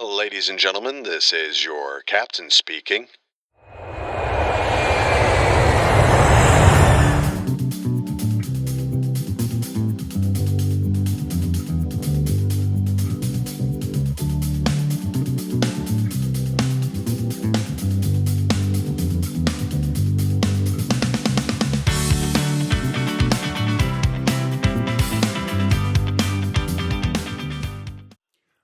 Ladies and gentlemen, this is your captain speaking.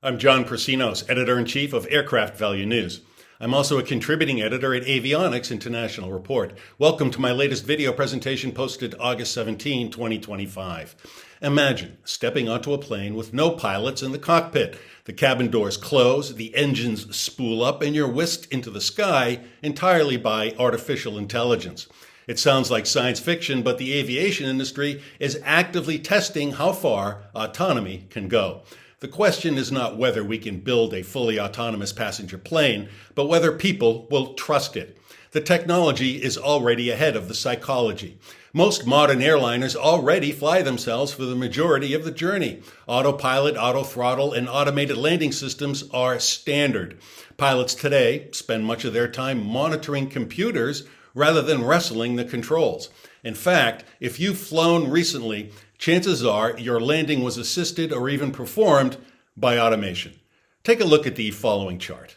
I'm John Persinos, Editor-in-Chief of Aircraft Value News. I'm also a contributing editor at Avionics International Report. Welcome to my latest video presentation posted August 17, 2025. Imagine stepping onto a plane with no pilots in the cockpit. The cabin doors close, the engines spool up, and you're whisked into the sky entirely by artificial intelligence. It sounds like science fiction, but the aviation industry is actively testing how far autonomy can go. The question is not whether we can build a fully autonomous passenger plane, but whether people will trust it. The technology is already ahead of the psychology. Most modern airliners already fly themselves for the majority of the journey. Autopilot, auto-throttle, and automated landing systems are standard. Pilots today spend much of their time monitoring computers rather than wrestling the controls. In fact, if you've flown recently, chances are your landing was assisted or even performed by automation. Take a look at the following chart.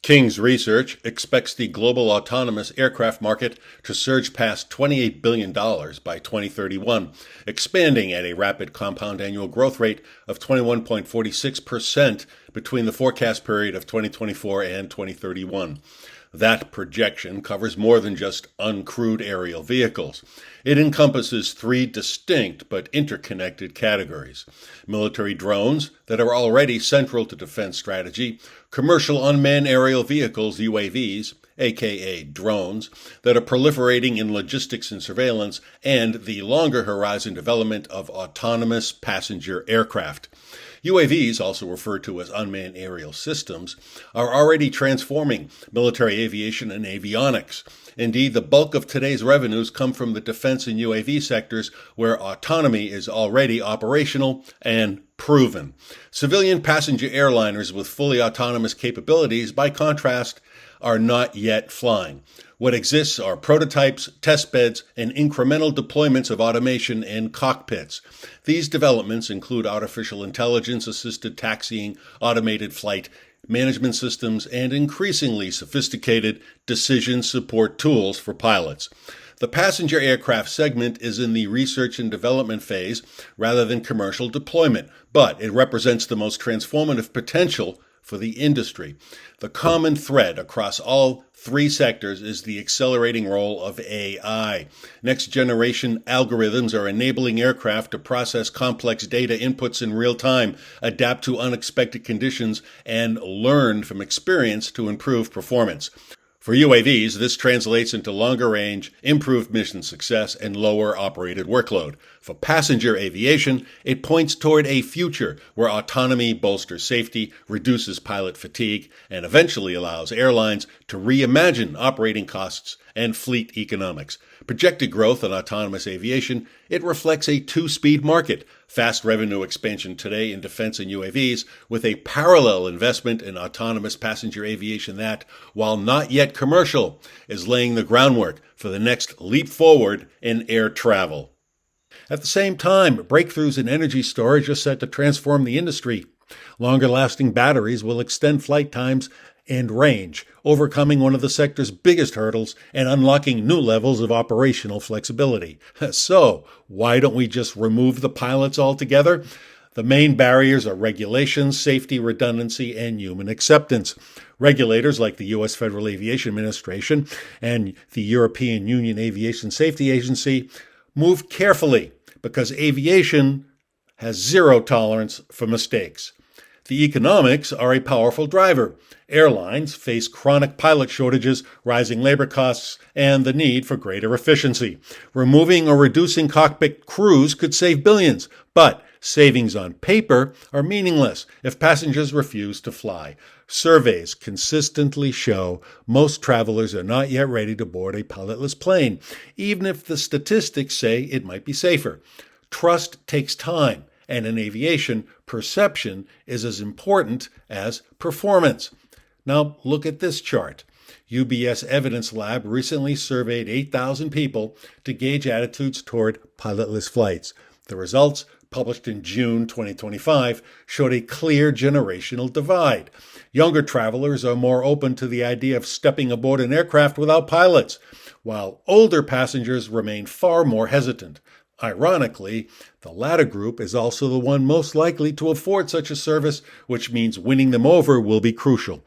King's Research expects the global autonomous aircraft market to surge past $28 billion by 2031, expanding at a rapid compound annual growth rate of 21.46% between the forecast period of 2024 and 2031. That projection covers more than just uncrewed aerial vehicles. It encompasses three distinct but interconnected categories: military drones that are already central to defense strategy, commercial unmanned aerial vehicles, UAVs, aka drones, that are proliferating in logistics and surveillance, and the longer horizon development of autonomous passenger aircraft. UAVs, also referred to as unmanned aerial systems, are already transforming military aviation and avionics. Indeed, the bulk of today's revenues come from the defense and UAV sectors, where autonomy is already operational and proven. Civilian passenger airliners with fully autonomous capabilities, by contrast, are not yet flying. What exists are prototypes, test beds, and incremental deployments of automation in cockpits. These developments include artificial intelligence-assisted taxiing, automated flight management systems, and increasingly sophisticated decision support tools for pilots. The passenger aircraft segment is in the research and development phase rather than commercial deployment, but it represents the most transformative potential for the industry. The common thread across all three sectors is the accelerating role of AI. Next-generation algorithms are enabling aircraft to process complex data inputs in real time, adapt to unexpected conditions, and learn from experience to improve performance. For UAVs, this translates into longer range, improved mission success, and lower operated workload. For passenger aviation, it points toward a future where autonomy bolsters safety, reduces pilot fatigue, and eventually allows airlines to reimagine operating costs and fleet economics. Projected growth in autonomous aviation, it reflects a two-speed market. Fast revenue expansion today in defense and UAVs, with a parallel investment in autonomous passenger aviation that, while not yet commercial, is laying the groundwork for the next leap forward in air travel. At the same time, breakthroughs in energy storage are set to transform the industry. Longer-lasting batteries will extend flight times and range, overcoming one of the sector's biggest hurdles and unlocking new levels of operational flexibility. So, why don't we just remove the pilots altogether? The main barriers are regulations, safety, redundancy, and human acceptance. Regulators like the U.S. Federal Aviation Administration and the European Union Aviation Safety Agency move carefully because aviation has zero tolerance for mistakes. The economics are a powerful driver. Airlines face chronic pilot shortages, rising labor costs, and the need for greater efficiency. Removing or reducing cockpit crews could save billions, but savings on paper are meaningless if passengers refuse to fly. Surveys consistently show most travelers are not yet ready to board a pilotless plane, even if the statistics say it might be safer. Trust takes time, And in aviation, perception is as important as performance. Now, look at this chart. UBS Evidence Lab recently surveyed 8,000 people to gauge attitudes toward pilotless flights. The results, published in June 2025, showed a clear generational divide. Younger travelers are more open to the idea of stepping aboard an aircraft without pilots, while older passengers remain far more hesitant. Ironically, the latter group is also the one most likely to afford such a service, which means winning them over will be crucial.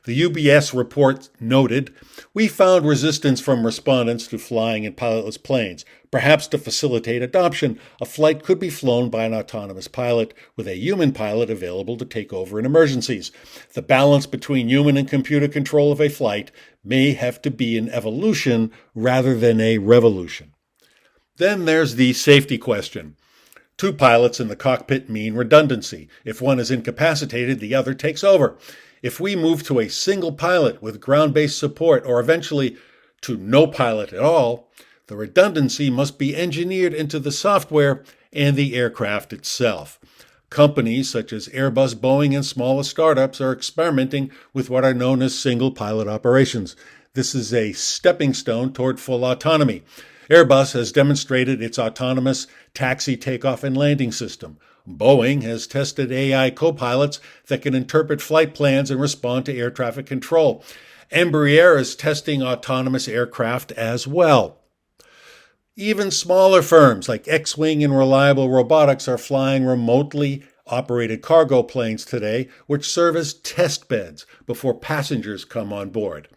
The UBS report noted, "We found resistance from respondents to flying in pilotless planes. Perhaps to facilitate adoption, a flight could be flown by an autonomous pilot with a human pilot available to take over in emergencies. The balance between human and computer control of a flight may have to be an evolution rather than a revolution." Then there's the safety question. 2 pilots in the cockpit mean redundancy. If one is incapacitated, the other takes over. If we move to a single pilot with ground-based support, or eventually to no pilot at all, the redundancy must be engineered into the software and the aircraft itself. Companies such as Airbus, Boeing, and smaller startups are experimenting with what are known as single-pilot operations. This is a stepping stone toward full autonomy. Airbus has demonstrated its autonomous taxi takeoff and landing system. Boeing has tested AI co-pilots that can interpret flight plans and respond to air traffic control. Embraer is testing autonomous aircraft as well. Even smaller firms like X-Wing and Reliable Robotics are flying remotely operated cargo planes today, which serve as test beds before passengers come on board.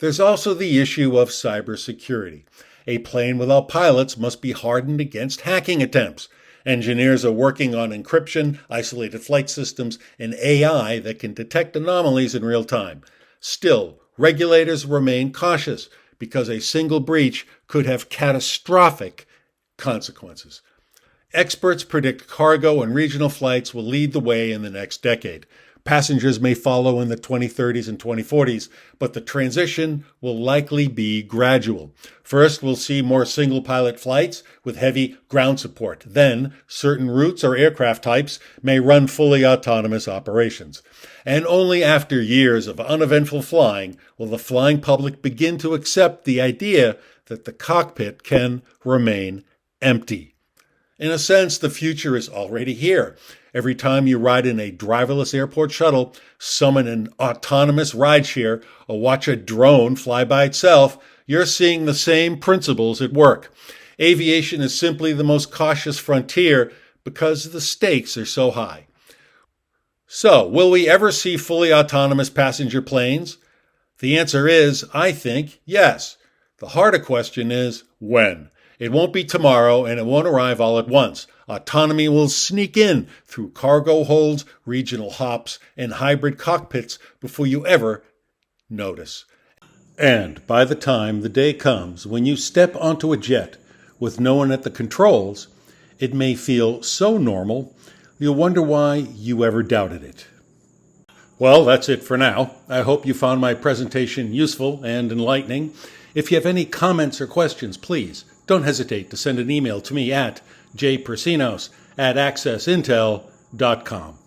There's also the issue of cybersecurity. A plane without pilots must be hardened against hacking attempts. Engineers are working on encryption, isolated flight systems, and AI that can detect anomalies in real time. Still, regulators remain cautious because a single breach could have catastrophic consequences. Experts predict cargo and regional flights will lead the way in the next decade. Passengers may follow in the 2030s and 2040s, but the transition will likely be gradual. First, we'll see more single-pilot flights with heavy ground support. Then, certain routes or aircraft types may run fully autonomous operations. And only after years of uneventful flying will the flying public begin to accept the idea that the cockpit can remain empty. In a sense, the future is already here. Every time you ride in a driverless airport shuttle, summon an autonomous rideshare, or watch a drone fly by itself, you're seeing the same principles at work. Aviation is simply the most cautious frontier because the stakes are so high. So, will we ever see fully autonomous passenger planes? The answer is, I think, yes. The harder question is, when? It won't be tomorrow, and it won't arrive all at once. Autonomy will sneak in through cargo holds, regional hops, and hybrid cockpits before you ever notice. And by the time the day comes when you step onto a jet with no one at the controls, it may feel so normal, you'll wonder why you ever doubted it. Well, that's it for now. I hope you found my presentation useful and enlightening. If you have any comments or questions, please don't hesitate to send an email to me at jpersinos@accessintel.com.